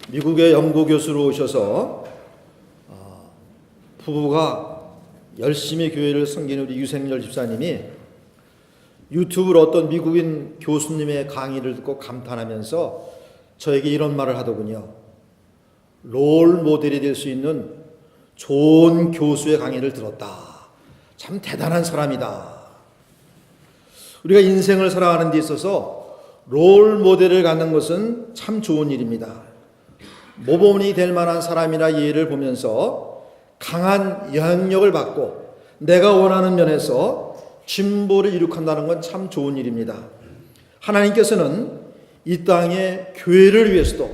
미국의 연구 교수로 오셔서 부부가 열심히 교회를 섬기는 우리 유생열 집사님이 유튜브로 어떤 미국인 교수님의 강의를 듣고 감탄하면서 저에게 이런 말을 하더군요. 롤 모델이 될 수 있는 좋은 교수의 강의를 들었다. 참 대단한 사람이다. 우리가 인생을 살아가는 데 있어서 롤 모델을 갖는 것은 참 좋은 일입니다. 모범이 될 만한 사람이라 예를 보면서 강한 영향력을 받고 내가 원하는 면에서 진보를 이룩한다는 건 참 좋은 일입니다. 하나님께서는 이 땅에 교회를 위해서도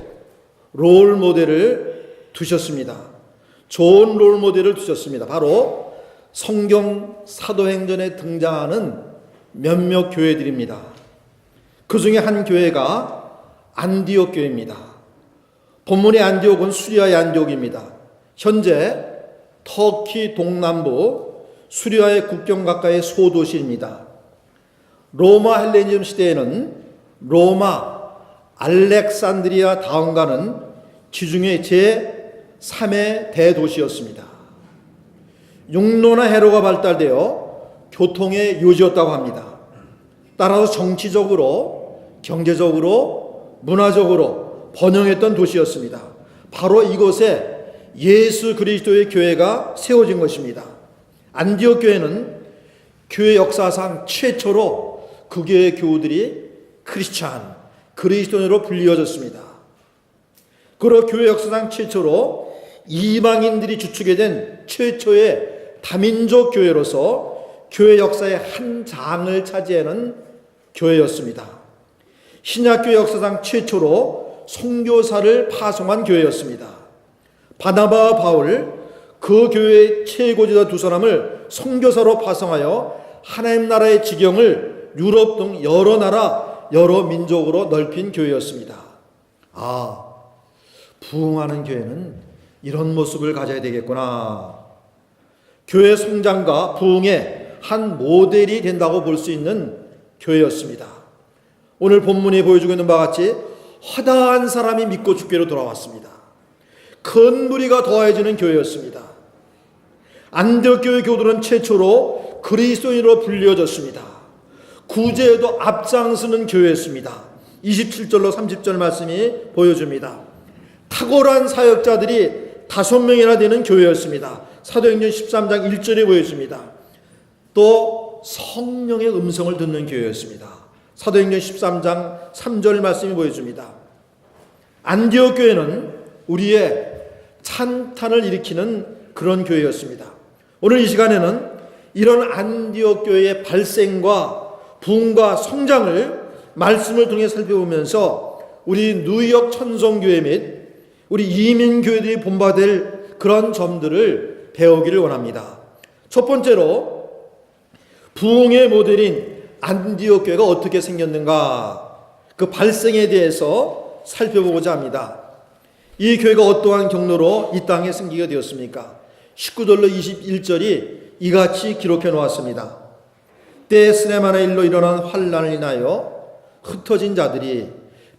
롤 모델을 두셨습니다. 좋은 롤 모델을 두셨습니다. 바로 성경 사도행전에 등장하는 몇몇 교회들입니다. 그 중에 한 교회가 안디옥 교회입니다. 본문의 안디옥은 수리아의 안디옥입니다. 현재 터키 동남부 수리아의 국경 가까이의 소도시입니다. 로마 헬레니즘 시대에는 로마 알렉산드리아 다음가는 지중해 제3의 대도시였습니다. 육로나 해로가 발달되어 교통의 요지였다고 합니다. 따라서 정치적으로, 경제적으로, 문화적으로 번영했던 도시였습니다. 바로 이곳에 예수 그리스도의 교회가 세워진 것입니다. 안디옥 교회는 교회 역사상 최초로 그 교회 교우들이 크리스찬, 그리스도인으로 불리어졌습니다. 그리고 교회 역사상 최초로 이방인들이 주축이 된 최초의 다민족 교회로서 교회 역사의 한 장을 차지하는 교회였습니다. 신약교회 역사상 최초로 선교사를 파송한 교회였습니다. 바나바와 바울, 그 교회의 최고지자 두 사람을 선교사로 파송하여 하나님 나라의 지경을 유럽 등 여러 나라, 여러 민족으로 넓힌 교회였습니다. 부흥하는 교회는 이런 모습을 가져야 되겠구나. 교회 성장과 부흥의 한 모델이 된다고 볼 수 있는 교회였습니다. 오늘 본문이 보여주고 있는 바와 같이 허다한 사람이 믿고 주께로 돌아왔습니다. 큰 무리가 더해지는 교회였습니다. 안디옥 교회 교도는 최초로 그리스도인으로 불려졌습니다. 구제에도 앞장서는 교회였습니다. 27절로 30절 말씀이 보여줍니다. 탁월한 사역자들이 5명이나 되는 교회였습니다. 사도행전 13장 1절에 보여줍니다. 또 성령의 음성을 듣는 교회였습니다. 사도행전 13장 3절 말씀이 보여줍니다. 안디옥 교회는 우리의 찬탄을 일으키는 그런 교회였습니다. 오늘 이 시간에는 이런 안디옥 교회의 발생과 부흥과 성장을 말씀을 통해 살펴보면서 우리 뉴욕 천성교회 및 우리 이민교회들이 본받을 그런 점들을 배우기를 원합니다. 첫 번째로 부흥의 모델인 안디옥 교회가 어떻게 생겼는가, 그 발생에 대해서 살펴보고자 합니다. 이 교회가 어떠한 경로로 이 땅에 생기게 되었습니까? 19절로 21절이 이같이 기록해 놓았습니다. 때에 스데반의 일로 일어난 환난을 인하여 흩어진 자들이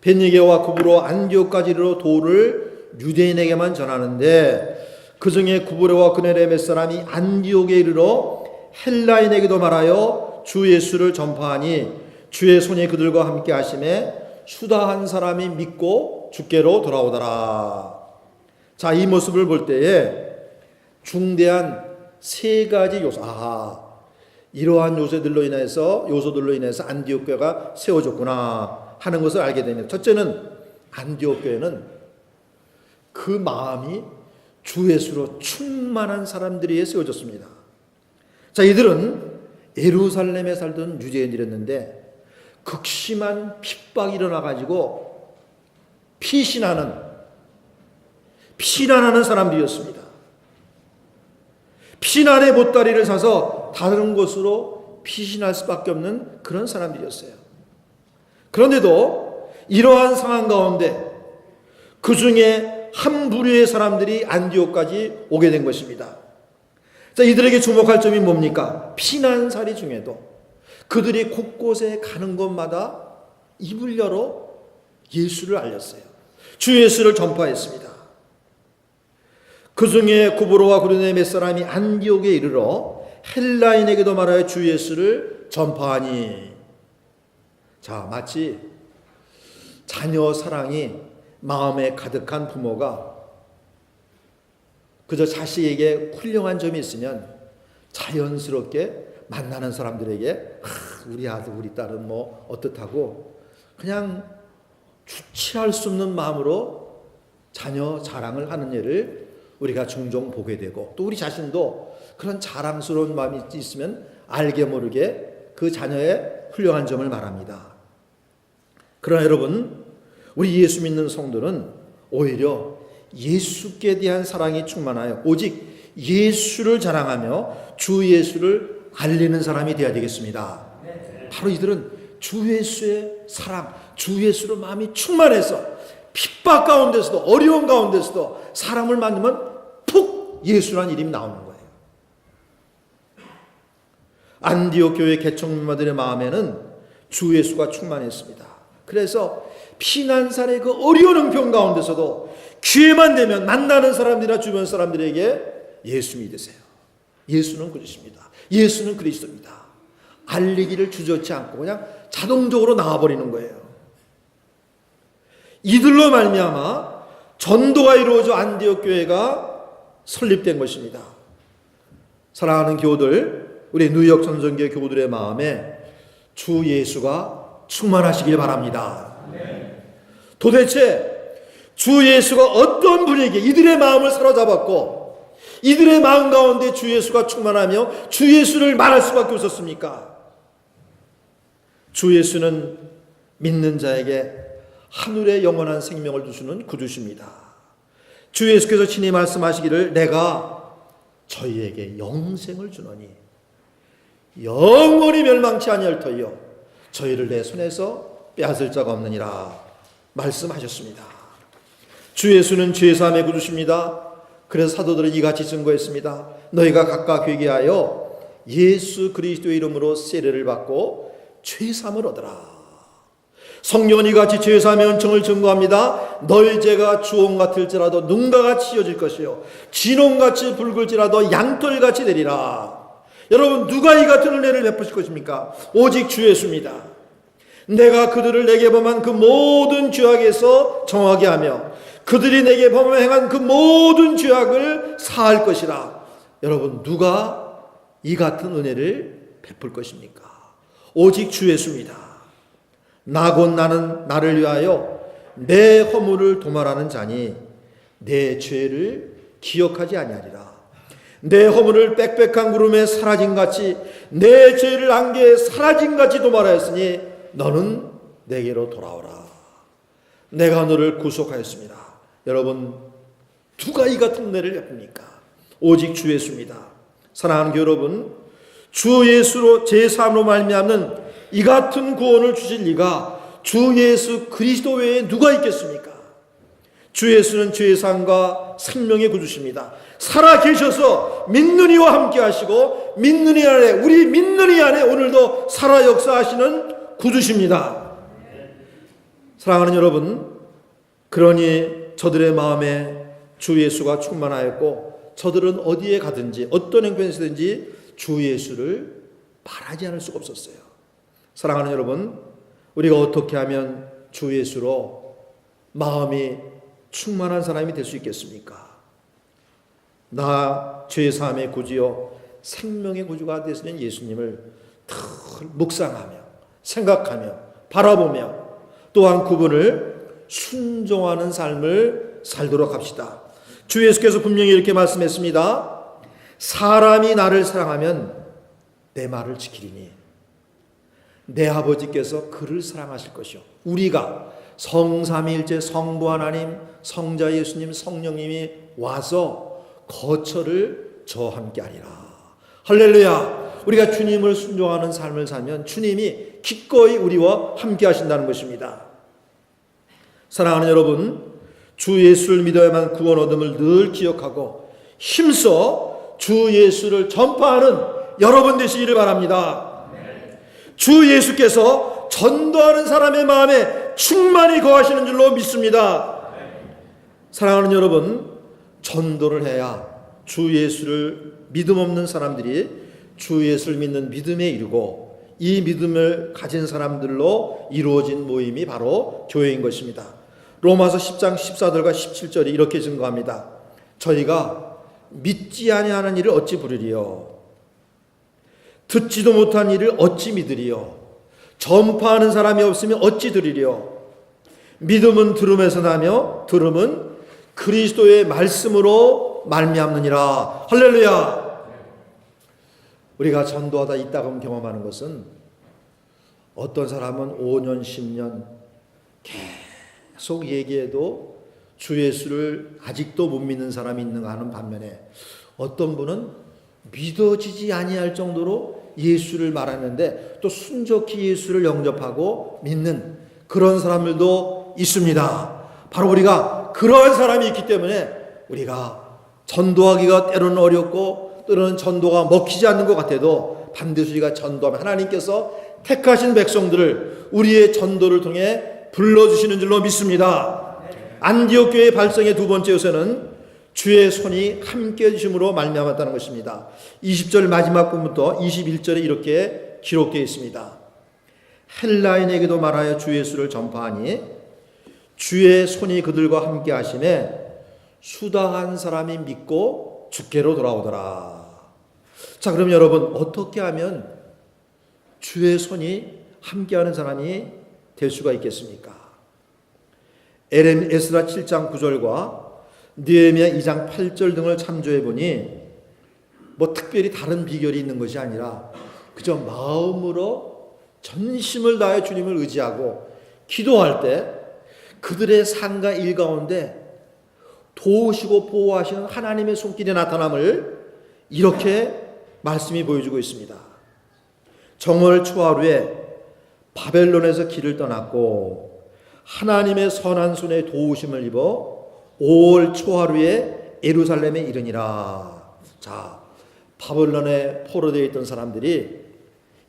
베니게와 구브로 안디옥까지 이르러 도를 유대인에게만 전하는데 그 중에 구브로와 그네레 몇 사람이 안디옥에 이르러 헬라인에게도 말하여 주 예수를 전파하니 주의 손이 그들과 함께 하심에 수다한 사람이 믿고 주께로 돌아오더라. 자, 이 모습을 볼 때에 중대한 세 가지 요소, 이러한 요소들로 인해서 안디옥 교회가 세워졌구나 하는 것을 알게 됩니다. 첫째는 안디옥 교회는 그 마음이 주 예수로 충만한 사람들이 위해 세워졌습니다. 자, 이들은 예루살렘에 살던 유대인들이었는데 극심한 핍박이 일어나가지고 피신하는 사람들이었습니다. 피난의 보따리를 사서 다른 곳으로 피신할 수밖에 없는 그런 사람들이었어요. 그런데도 이러한 상황 가운데 그 중에 한 부류의 사람들이 안디옥까지 오게 된 것입니다. 자, 이들에게 주목할 점이 뭡니까? 피난살이 중에도 그들이 곳곳에 가는 곳마다 입을 열어 예수를 알렸어요. 주 예수를 전파했습니다. 그 중에 구브로와 구르네 몇 사람이 안디옥에 이르러 헬라인에게도 말하여 주 예수를 전파하니. 자, 마치 자녀 사랑이 마음에 가득한 부모가 그저 자식에게 훌륭한 점이 있으면 자연스럽게 만나는 사람들에게 우리 아들 우리 딸은 뭐 어떻다고 그냥 주체할 수 없는 마음으로 자녀 자랑을 하는 일을 우리가 종종 보게 되고, 또 우리 자신도 그런 자랑스러운 마음이 있으면 알게 모르게 그 자녀의 훌륭한 점을 말합니다. 그러나 여러분, 우리 예수 믿는 성도는 오히려 예수께 대한 사랑이 충만하여 오직 예수를 자랑하며 주 예수를 알리는 사람이 되어야 되겠습니다. 바로 이들은 주 예수의 사랑, 주 예수로 마음이 충만해서 핍박 가운데서도 어려운 가운데서도 사람을 만나면 푹 예수라는 이름이 나오는 거예요. 안디옥 교회 개척민마들의 마음에는 주 예수가 충만했습니다. 그래서 피난산의 그 어려운 형편 가운데서도 기회만 되면 만나는 사람들이나 주변 사람들에게 예수 믿으세요. 예수는 그리스도입니다. 예수는 그리스도입니다. 알리기를 주저치 않고 그냥 자동적으로 나와버리는 거예요. 이들로 말미암아 전도가 이루어져 안디옥 교회가 설립된 것입니다. 사랑하는 교우들, 우리 뉴욕 전성교회 교우들의 마음에 주 예수가 충만하시길 바랍니다. 도대체 주 예수가 어떤 분에게 이들의 마음을 사로잡았고 이들의 마음 가운데 주 예수가 충만하며 주 예수를 말할 수밖에 없었습니까? 주 예수는 믿는 자에게 하늘의 영원한 생명을 주시는 구주십니다. 주 예수께서 친히 말씀하시기를 내가 저희에게 영생을 주노니 영원히 멸망치 아니할 터이요 저희를 내 손에서 빼앗을 자가 없느니라 말씀하셨습니다. 주 예수는 죄사함의 구주십니다. 그래서 사도들은 이같이 증거했습니다. 너희가 각각 회개하여 예수 그리스도의 이름으로 세례를 받고 죄사함을 얻으라. 성령은 이같이 죄사함의 은총을 증거합니다. 너희 죄가 주홍 같을지라도 눈과 같이 이어질 것이요 진홍같이 붉을지라도 양털같이 되리라. 여러분, 누가 이 같은 은혜를 베푸실 것입니까? 오직 주 예수입니다. 내가 그들을 내게 범한 그 모든 죄악에서 정하게 하며 그들이 내게 범하여 행한 그 모든 죄악을 사할 것이라. 여러분, 누가 이 같은 은혜를 베풀 것입니까? 오직 주 예수입니다. 나 곧 나는 나를 위하여 내 허물을 도말하는 자니 내 죄를 기억하지 아니하리라. 내 허물을 빽빽한 구름에 사라진같이 내 죄를 안개에 사라진같이 도말하였으니 너는 내게로 돌아오라. 내가 너를 구속하였습니다. 여러분, 누가 이 같은 은혜를 베풉니까? 오직 주 예수입니다. 사랑하는 여러분, 주 예수로 제3으로 말미암는 이 같은 구원을 주실 리가 주 예수 그리스도 외에 누가 있겠습니까? 주 예수는 죄의 사함과 생명의 구주십니다. 살아 계셔서 믿는 이와 함께 하시고 믿는 이 안에, 우리 믿는 이 안에 오늘도 살아 역사하시는 구주십니다. 사랑하는 여러분, 그러니 저들의 마음에 주 예수가 충만하였고 저들은 어디에 가든지 어떤 행편에서든지 주 예수를 말하지 않을 수가 없었어요. 사랑하는 여러분, 우리가 어떻게 하면 주 예수로 마음이 충만한 사람이 될 수 있겠습니까? 나 죄사함의 구주요 생명의 구주가 되시는 예수님을 늘 묵상하며 생각하며 바라보며 또한 그분을 순종하는 삶을 살도록 합시다. 주 예수께서 분명히 이렇게 말씀했습니다. 사람이 나를 사랑하면 내 말을 지키리니 내 아버지께서 그를 사랑하실 것이요 우리가 성삼위일체 성부 하나님, 성자 예수님, 성령님이 와서 거처를 저와 함께 하리라. 할렐루야. 우리가 주님을 순종하는 삶을 살면 주님이 기꺼이 우리와 함께 하신다는 것입니다. 사랑하는 여러분, 주 예수를 믿어야만 구원 얻음을 늘 기억하고 힘써 주 예수를 전파하는 여러분 되시기를 바랍니다. 주 예수께서 전도하는 사람의 마음에 충만히 거하시는 줄로 믿습니다. 사랑하는 여러분, 전도를 해야 주 예수를 믿음 없는 사람들이 주 예수를 믿는 믿음에 이르고 이 믿음을 가진 사람들로 이루어진 모임이 바로 교회인 것입니다. 로마서 10장 14절과 17절이 이렇게 증거합니다. 저희가 믿지 아니하는 일을 어찌 부르리요? 듣지도 못한 일을 어찌 믿으리요? 전파하는 사람이 없으면 어찌 들으리요? 믿음은 들음에서 나며 들음은 그리스도의 말씀으로 말미암느니라. 할렐루야. 우리가 전도하다 있다가 경험하는 것은 어떤 사람은 5년 10년 계속 얘기해도 주 예수를 아직도 못 믿는 사람이 있는가 하는 반면에 어떤 분은 믿어지지 아니할 정도로 예수를 말하는데 또 순적히 예수를 영접하고 믿는 그런 사람들도 있습니다. 바로 우리가 그러한 사람이 있기 때문에 우리가 전도하기가 때로는 어렵고 때로는 전도가 먹히지 않는 것 같아도 반드시 우리가 전도하면 하나님께서 택하신 백성들을 우리의 전도를 통해 불러주시는 줄로 믿습니다. 안디옥 교회 발성의 두 번째 요소는 주의 손이 함께 해주심으로 말미암았다는 것입니다. 20절 마지막 부분부터 21절에 이렇게 기록되어 있습니다. 헬라인에게도 말하여 주 예수를 전파하니 주의 손이 그들과 함께 하심에 수다한 사람이 믿고 주께로 돌아오더라. 자, 그럼 여러분 어떻게 하면 주의 손이 함께하는 사람이 될 수가 있겠습니까? 에스라 7장 9절과 느헤미야 2장 8절 등을 참조해 보니 뭐 특별히 다른 비결이 있는 것이 아니라 그저 마음으로 전심을 다해 주님을 의지하고 기도할 때 그들의 삶과 일 가운데 도우시고 보호하시는 하나님의 손길이 나타남을 이렇게 말씀이 보여주고 있습니다. 정월 초하루에 바벨론에서 길을 떠났고 하나님의 선한 손에 도우심을 입어 5월 초하루에 예루살렘에 이르니라. 자, 바벨론에 포로되어 있던 사람들이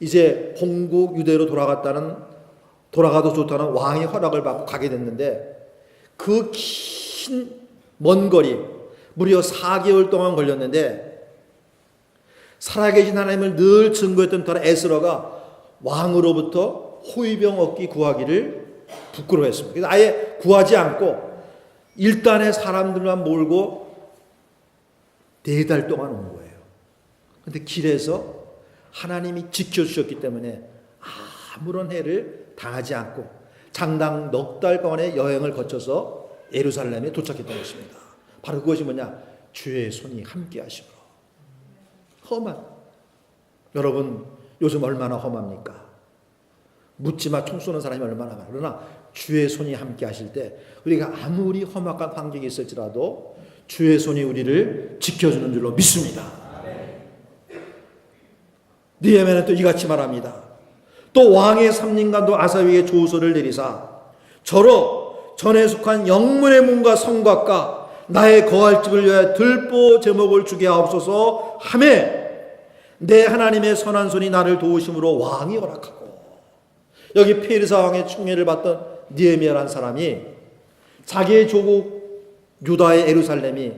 이제 본국 유대로 돌아가도 좋다는 왕의 허락을 받고 가게 됐는데 그 긴 먼 거리 무려 4개월 동안 걸렸는데 살아계신 하나님을 늘 증거했던 터라 에스라가 왕으로부터 호위병 얻기 구하기를 부끄러워했습니다. 그래서 아예 구하지 않고 일단의 사람들만 몰고 4달 동안 온 거예요. 그런데 길에서 하나님이 지켜주셨기 때문에 아무런 해를 당하지 않고 장당 넉 달간의 여행을 거쳐서 예루살렘에 도착했던 것입니다. 바로 그것이 뭐냐? 주의 손이 함께 하심으로. 험한. 여러분 요즘 얼마나 험합니까? 묻지마 총 쏘는 사람이 얼마나 많아. 그러나 주의 손이 함께 하실 때 우리가 아무리 험악한 환경이 있을지라도 주의 손이 우리를 지켜주는 줄로 믿습니다. 느헤미야는 또 이같이 말합니다. 또 왕의 삼림관도 아사위에 조서를 내리사 저로 전에 속한 영문의 문과 성곽과 나의 거할 집을 위하여 들보 제목을 주게 하옵소서 하매 내 하나님의 선한 손이 나를 도우심으로 왕이 허락하고. 여기 페르사 왕의 총애를 받던 느헤미야라는 사람이 자기의 조국 유다의 예루살렘이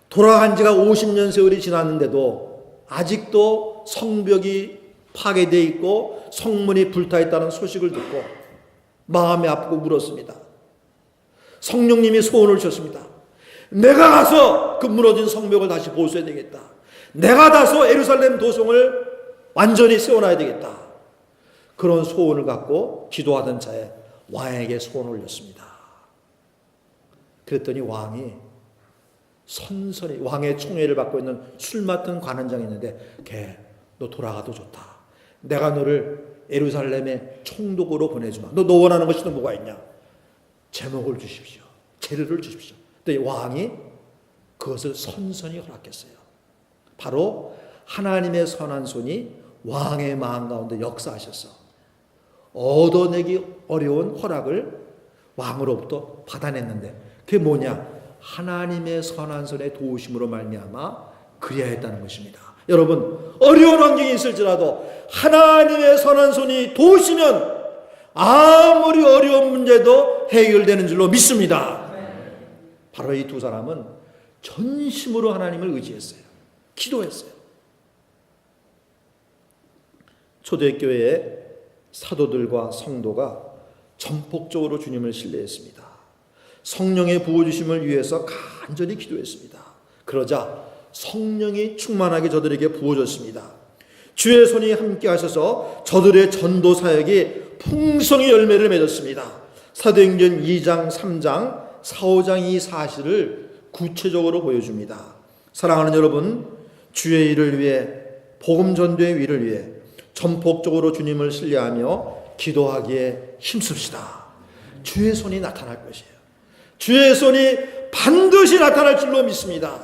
돌아간 지가 50년 세월이 지났는데도 아직도 성벽이 파괴되어 있고 성문이 불타있다는 소식을 듣고 마음이 아프고 울었습니다. 성령님이 소원을 주셨습니다. 내가 가서 그 무너진 성벽을 다시 보수해야 되겠다. 내가 가서 예루살렘 도성을 완전히 세워놔야 되겠다. 그런 소원을 갖고 기도하던 차에 왕에게 소원을 올렸습니다. 그랬더니 왕이 선선히 왕의 총애를 받고 있는 술 맡은 관원장이 있는데 걔 너 돌아가도 좋다. 내가 너를 예루살렘의 총독으로 보내주마. 너 원하는 것이 또 뭐가 있냐? 제목을 주십시오. 재료를 주십시오. 그랬더니 왕이 그것을 선선히 허락했어요. 바로 하나님의 선한 손이 왕의 마음 가운데 역사하셔서 얻어내기 어려운 허락을 왕으로부터 받아냈는데 그게 뭐냐? 하나님의 선한 손의 도우심으로 말미암아 그리야 했다는 것입니다. 여러분 어려운 환경이 있을지라도 하나님의 선한 손이 도우시면 아무리 어려운 문제도 해결되는 줄로 믿습니다. 바로 이 두 사람은 전심으로 하나님을 의지했어요. 기도했어요. 초대교회의 사도들과 성도가 전폭적으로 주님을 신뢰했습니다. 성령의 부어주심을 위해서 간절히 기도했습니다. 그러자 성령이 충만하게 저들에게 부어졌습니다. 주의 손이 함께 하셔서 저들의 전도 사역이 풍성히 열매를 맺었습니다. 사도행전 2장, 3장, 4, 5장 이 사실을 구체적으로 보여줍니다. 사랑하는 여러분, 주의 일을 위해, 복음 전도의 일을 위해 전폭적으로 주님을 신뢰하며 기도하기에 힘씁시다. 주의 손이 나타날 것이에요. 주의 손이 반드시 나타날 줄로 믿습니다.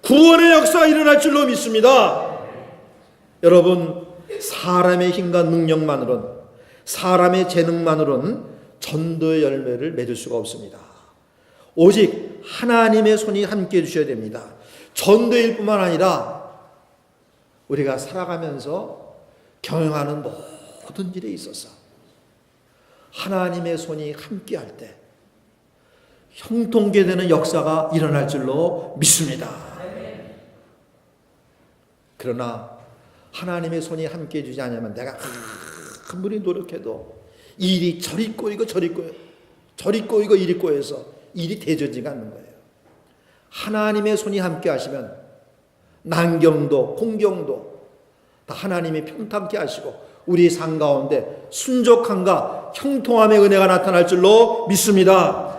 구원의 역사가 일어날 줄로 믿습니다. 여러분, 사람의 힘과 능력만으로는, 사람의 재능만으로는 전도의 열매를 맺을 수가 없습니다. 오직 하나님의 손이 함께 해주셔야 됩니다. 전도일 뿐만 아니라 우리가 살아가면서 경영하는 모든 일에 있어서 하나님의 손이 함께 할 때 형통케 되는 역사가 일어날 줄로 믿습니다. 그러나 하나님의 손이 함께 해주지 않으면 내가 아무리 노력해도 일이 저리 꼬이고 저리 꼬여, 저리 꼬이고 이리 꼬여서 일이 되어지지가 않는 거예요. 하나님의 손이 함께 하시면 난경도 공경도 다 하나님이 평탄케 하시고 우리 삶 가운데 순족함과 형통함의 은혜가 나타날 줄로 믿습니다.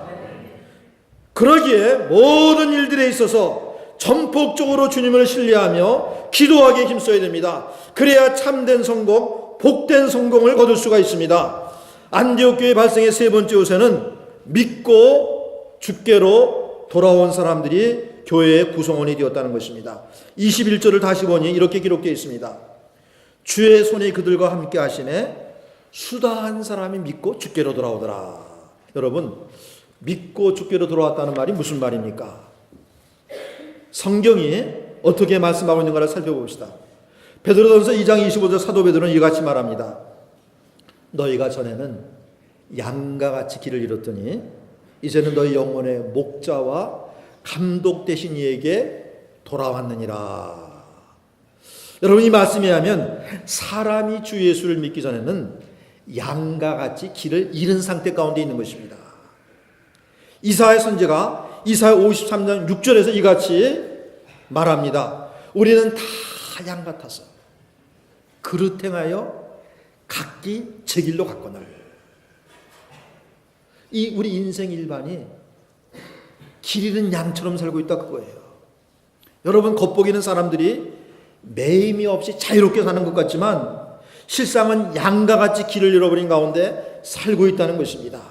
그러기에 모든 일들에 있어서 전폭적으로 주님을 신뢰하며 기도하기에 힘써야 됩니다. 그래야 참된 성공, 복된 성공을 거둘 수가 있습니다. 안디옥 교회 발생의 세 번째 요새는 믿고 주께로 돌아온 사람들이 교회의 구성원이 되었다는 것입니다. 21절을 다시 보니 이렇게 기록되어 있습니다. 주의 손이 그들과 함께 하시네 수다한 사람이 믿고 주께로 돌아오더라. 여러분, 믿고 주께로 돌아왔다는 말이 무슨 말입니까? 성경이 어떻게 말씀하고 있는가를 살펴봅시다. 베드로전서 2장 25절 사도 베드로는 이같이 말합니다. 너희가 전에는 양과 같이 길을 잃었더니 이제는 너희 영혼의 목자와 감독 되신 이에게 돌아왔느니라. 여러분, 이 말씀에 하면 사람이 주 예수를 믿기 전에는 양과 같이 길을 잃은 상태 가운데 있는 것입니다. 이사야 선지가 이사야 53장 6절에서 이같이 말합니다. 우리는 다 양 같아서 그릇 행하여 각기 제 길로 갔거늘. 이 우리 인생 일반이 길 잃은 양처럼 살고 있다 그거예요. 여러분, 겉보기는 사람들이 매임이 없이 자유롭게 사는 것 같지만 실상은 양과 같이 길을 잃어버린 가운데 살고 있다는 것입니다.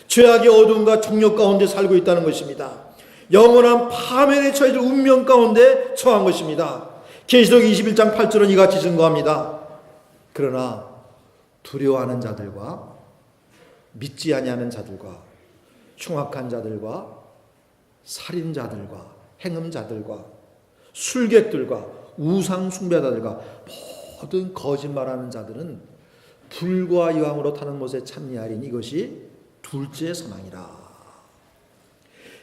죄악의 어두움과 정욕 가운데 살고 있다는 것입니다. 영원한 파멸에 처해질 운명 가운데 처한 것입니다. 계시록 21장 8절은 이같이 증거합니다. 그러나 두려워하는 자들과 믿지 아니하는 자들과 흉악한 자들과 살인자들과 행음자들과 술객들과 우상 숭배자들과 모든 거짓말하는 자들은 불과 유황으로 타는 못에 참여하리니 이것이 둘째 사망이라.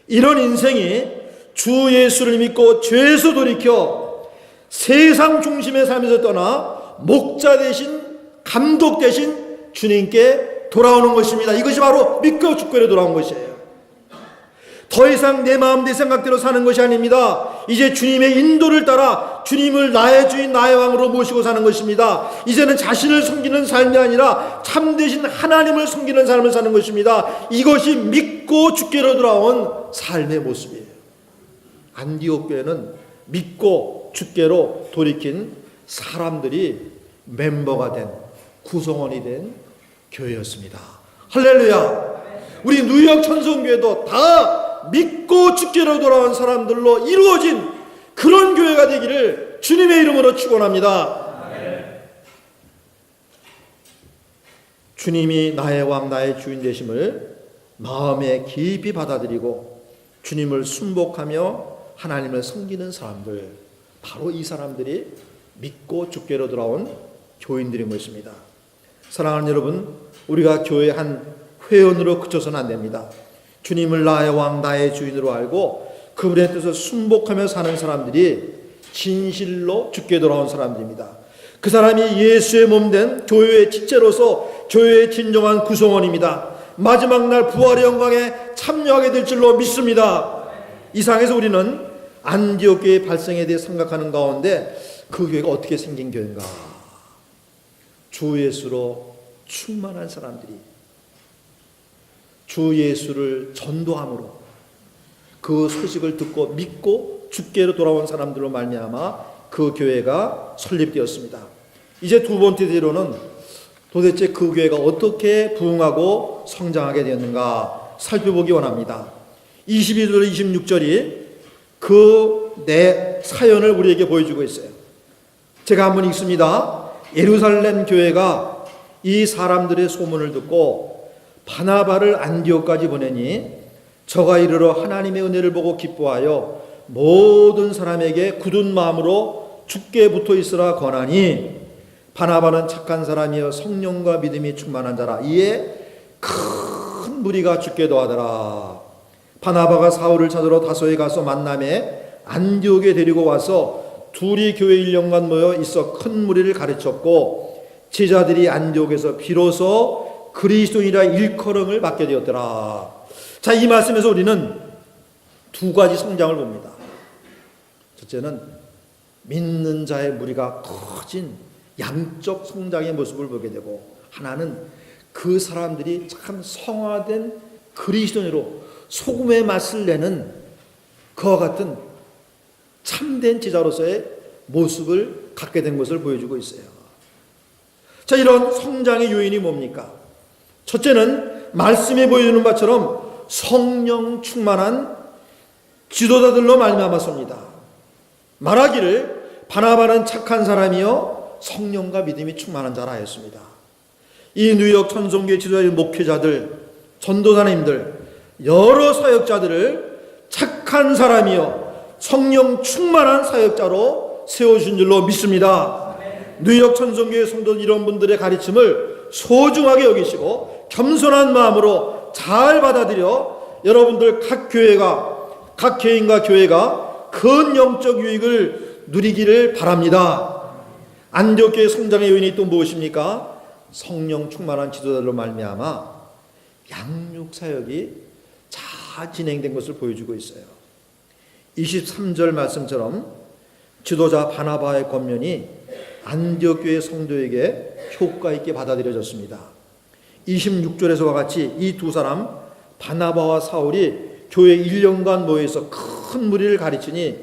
이런 인생이 주 예수를 믿고 죄에서 돌이켜 세상 중심의 삶에서 떠나 목자 대신 감독 대신 주님께 돌아오는 것입니다. 이것이 바로 믿고 주께로 돌아온 것이에요. 더 이상 내 마음 내 생각대로 사는 것이 아닙니다. 이제 주님의 인도를 따라 주님을 나의 주인 나의 왕으로 모시고 사는 것입니다. 이제는 자신을 섬기는 삶이 아니라 참되신 하나님을 섬기는 삶을 사는 것입니다. 이것이 믿고 주께로 돌아온 삶의 모습이에요. 안디옥 교회는 믿고 주께로 돌이킨 사람들이 멤버가 된 구성원이 된 교회였습니다. 할렐루야. 우리 뉴욕 천성교회도 다 믿고 주께로 돌아온 사람들로 이루어진 그런 교회가 되기를 주님의 이름으로 축원합니다. 주님이 나의 왕 나의 주인 되심을 마음에 깊이 받아들이고 주님을 순복하며 하나님을 섬기는 사람들, 바로 이 사람들이 믿고 주께로 돌아온 교인들인 것입니다. 사랑하는 여러분, 우리가 교회 한 회원으로 그쳐서는 안 됩니다. 주님을 나의 왕, 나의 주인으로 알고 그분의 뜻을 순복하며 사는 사람들이 진실로 주께 돌아온 사람들입니다. 그 사람이 예수의 몸된 교회의 지체로서 교회의 진정한 구성원입니다. 마지막 날 부활의 영광에 참여하게 될 줄로 믿습니다. 이상에서 우리는 안디옥 교회의 발생에 대해 생각하는 가운데 그 교회가 어떻게 생긴 교회인가? 주 예수로 충만한 사람들이 주 예수를 전도함으로 그 소식을 듣고 믿고 주께로 돌아온 사람들로 말미암아 그 교회가 설립되었습니다. 이제 두 번째 대로는 도대체 그 교회가 어떻게 부흥하고 성장하게 되었는가 살펴보기 원합니다. 22절 26절이 그 내 사연을 우리에게 보여주고 있어요. 제가 한번 읽습니다. 예루살렘 교회가 이 사람들의 소문을 듣고 바나바를 안디옥까지 보내니 저가 이르러 하나님의 은혜를 보고 기뻐하여 모든 사람에게 굳은 마음으로 주께 붙어 있으라 권하니 바나바는 착한 사람이여 성령과 믿음이 충만한 자라. 이에 큰 무리가 주께 도하더라. 바나바가 사울을 찾으러 다소에 가서 만남에 안디옥에 데리고 와서 둘이 교회 1년간 모여 있어 큰 무리를 가르쳤고 제자들이 안디옥에서 비로소 그리스도인이라 일컬음을 받게 되었더라. 자, 이 말씀에서 우리는 두 가지 성장을 봅니다. 첫째는 믿는 자의 무리가 커진 양적 성장의 모습을 보게 되고, 하나는 그 사람들이 참 성화된 그리스도인으로 소금의 맛을 내는 그와 같은 참된 제자로서의 모습을 갖게 된 것을 보여주고 있어요. 자, 이런 성장의 요인이 뭡니까? 첫째는 말씀에 보여주는 바처럼 성령 충만한 지도자들로 말미암았습니다. 말하기를 바나바는 착한 사람이요 성령과 믿음이 충만한 자라 하였습니다. 이 뉴욕 천성교회 지도자들, 목회자들, 전도사님들, 여러 사역자들을 착한 사람이요 성령 충만한 사역자로 세워준 줄로 믿습니다. 뉴욕 천성교회 성도들 이런 분들의 가르침을 소중하게 여기시고 겸손한 마음으로 잘 받아들여 여러분들 각 교회가, 각 개인과 교회가 큰 영적 유익을 누리기를 바랍니다. 안디옥 교회 성장의 요인이 또 무엇입니까? 성령 충만한 지도자들로 말미암아 양육 사역이 잘 진행된 것을 보여주고 있어요. 23절 말씀처럼 지도자 바나바의 권면이 안디옥 교회 성도에게 효과 있게 받아들여졌습니다. 26절에서와 같이 이 두 사람 바나바와 사울이 교회 1년간 모여서 큰 무리를 가르치니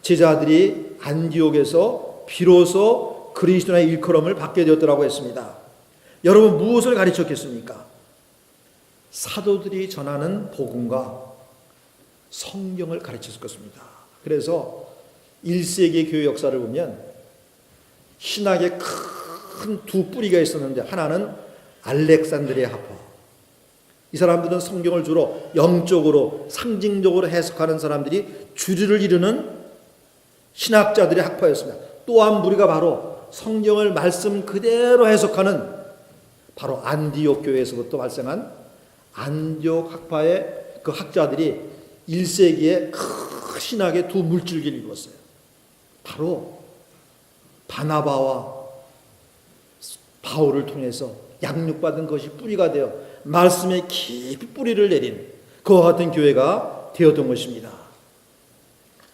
제자들이 안디옥에서 비로소 그리스도의 일컬음을 받게 되었더라고 했습니다. 여러분, 무엇을 가르쳤겠습니까? 사도들이 전하는 복음과 성경을 가르쳤을 것입니다. 그래서 1세기 교회 역사를 보면 신학의 큰 두 뿌리가 있었는데, 하나는 알렉산드리아 학파. 이 사람들은 성경을 주로 영적으로 상징적으로 해석하는 사람들이 주류를 이루는 신학자들의 학파였습니다. 또 한 무리가 바로 성경을 말씀 그대로 해석하는 바로 안디옥 교회에서부터 발생한 안디옥 학파의 그 학자들이 1세기에 큰 신학의 두 물줄기를 이루었어요. 바로 바나바와 바울을 통해서 양육받은 것이 뿌리가 되어 말씀에 깊이 뿌리를 내린 그와 같은 교회가 되었던 것입니다.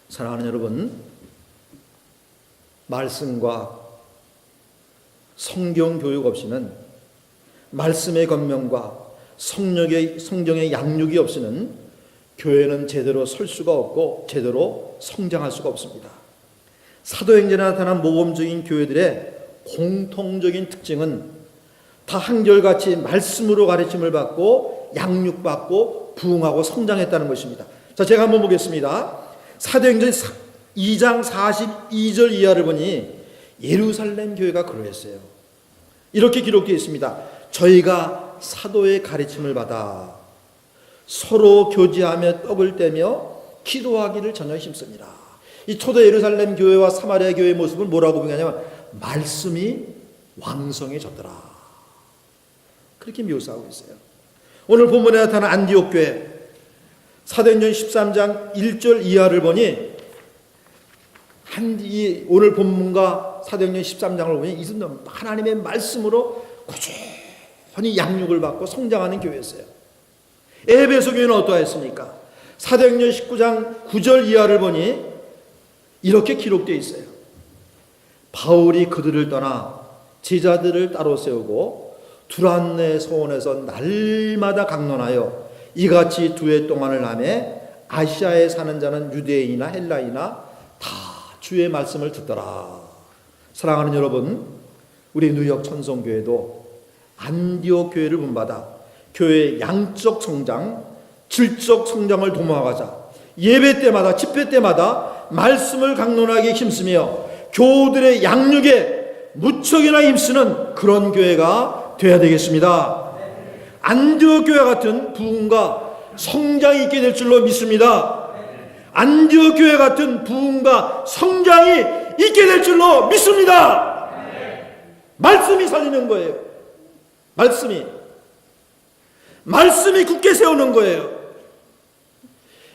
사랑하는 여러분, 말씀과 성경 교육 없이는, 말씀의 권면과 성경의 양육이 없이는 교회는 제대로 설 수가 없고 제대로 성장할 수가 없습니다. 사도행전에 나타난 모범적인 교회들의 공통적인 특징은 다 한결같이 말씀으로 가르침을 받고 양육받고 부흥하고 성장했다는 것입니다. 자, 제가 한번 보겠습니다. 사도행전 2장 42절 이하를 보니 예루살렘 교회가 그러했어요. 이렇게 기록되어 있습니다. 저희가 사도의 가르침을 받아 서로 교제하며 떡을 떼며 기도하기를 전혀 힘씁니다. 이 초대 예루살렘 교회와 사마리아 교회의 모습을 뭐라고 표현하냐면 말씀이 왕성해졌더라, 그렇게 묘사하고 있어요. 오늘 본문에 나타난 안디옥 교회, 사도행전 13장 1절 이하를 보니 오늘 본문과 사도행전 13장을 보니 이들은 하나님의 말씀으로 꾸준히 양육을 받고 성장하는 교회였어요. 에베소 교회는 어떠했습니까? 사도행전 19장 9절 이하를 보니 이렇게 기록되어 있어요. 바울이 그들을 떠나 제자들을 따로 세우고 두란네 서원에서 날마다 강론하여 이같이 2해 동안을 하며 아시아에 사는 자는 유대인이나 헬라이나 다 주의 말씀을 듣더라. 사랑하는 여러분, 우리 뉴욕 천성교회도 안디옥 교회를 본받아 교회의 양적 성장, 질적 성장을 도모하고자 예배 때마다 집회 때마다 말씀을 강론하게 힘쓰며 교우들의 양육에 무척이나 힘쓰는 그런 교회가 되어야 되겠습니다. 안디옥 교회 같은 부흥과 성장이 있게 될 줄로 믿습니다. 안디옥 교회 같은 부흥과 성장이 있게 될 줄로 믿습니다. 말씀이 살리는 거예요. 말씀이 굳게 세우는 거예요.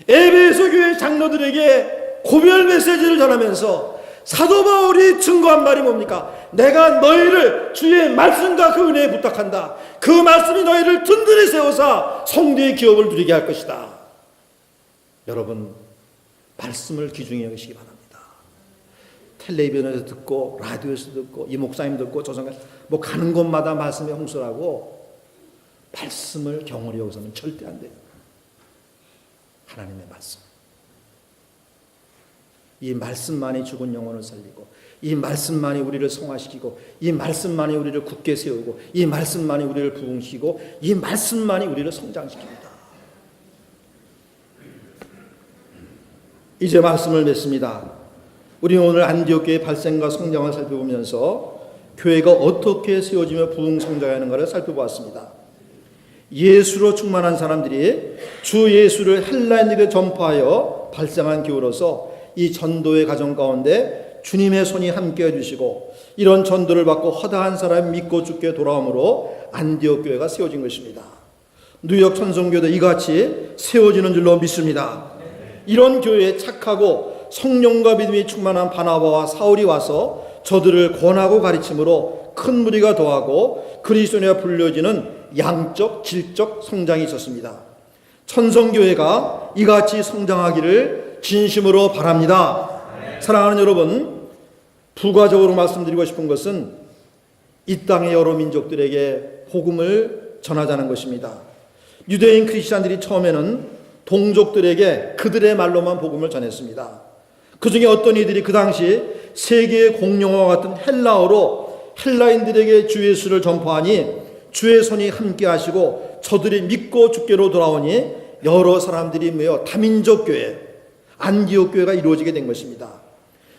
에베소 교회 장로들에게 고별 메시지를 전하면서 사도 바울이 증거한 말이 뭡니까? 내가 너희를 주의 말씀과 그 은혜에 부탁한다. 그 말씀이 너희를 든든히 세워서 성도의 기업을 누리게 할 것이다. 여러분, 말씀을 귀중히 여기시기 바랍니다. 텔레비전에서 듣고 라디오에서 듣고 이 목사님 듣고 저 성가 뭐 가는 곳마다 말씀에 홍수라고 말씀을 경홀히 여기서는 절대 안 돼요. 하나님의 말씀. 이 말씀만이 죽은 영혼을 살리고, 이 말씀만이 우리를 성화시키고, 이 말씀만이 우리를 굳게 세우고, 이 말씀만이 우리를 부흥시키고, 이 말씀만이 우리를 성장시킵니다. 이제 말씀을 맺습니다. 우리는 오늘 안디옥 교회의 발생과 성장을 살펴보면서 교회가 어떻게 세워지며 부흥 성장하는가를 살펴보았습니다. 예수로 충만한 사람들이 주 예수를 헬라인들에게 전파하여 발생한 교회로서 이 전도의 과정 가운데 주님의 손이 함께 해주시고 이런 전도를 받고 허다한 사람이 믿고 죽게 돌아오므로 안디옥 교회가 세워진 것입니다. 뉴욕 천성교도 이같이 세워지는 줄로 믿습니다. 이런 교회에 착하고 성령과 믿음이 충만한 바나바와 사울이 와서 저들을 권하고 가르침으로 큰 무리가 더하고 그리스도인에 불려지는 양적, 질적 성장이 있었습니다. 천성교회가 이같이 성장하기를 진심으로 바랍니다. 사랑하는 여러분, 부가적으로 말씀드리고 싶은 것은 이 땅의 여러 민족들에게 복음을 전하자는 것입니다. 유대인 크리스찬들이 처음에는 동족들에게 그들의 말로만 복음을 전했습니다. 그 중에 어떤 이들이 그 당시 세계의 공용어와 같은 헬라어로 헬라인들에게 주 예수를 전파하니 주의 손이 함께 하시고 저들이 믿고 주께로 돌아오니 여러 사람들이 모여 다민족 교회, 안디옥 교회가 이루어지게 된 것입니다.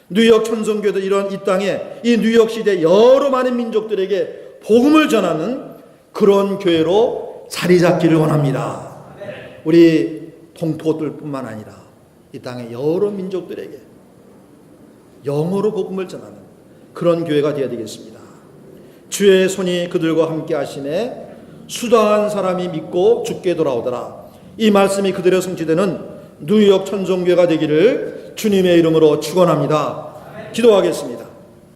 뉴욕 천성교도 이런 이 땅에 이 뉴욕 시대 여러 많은 민족들에게 복음을 전하는 그런 교회로 자리 잡기를 원합니다. 우리 동포들뿐만 아니라 이 땅의 여러 민족들에게 영어로 복음을 전하는 그런 교회가 되어야 되겠습니다. 주의 손이 그들과 함께 하시매 수당한 사람이 믿고 죽게 돌아오더라. 이 말씀이 그들의 성취되는 뉴욕 천성교회가 되기를 주님의 이름으로 축원합니다. 기도하겠습니다.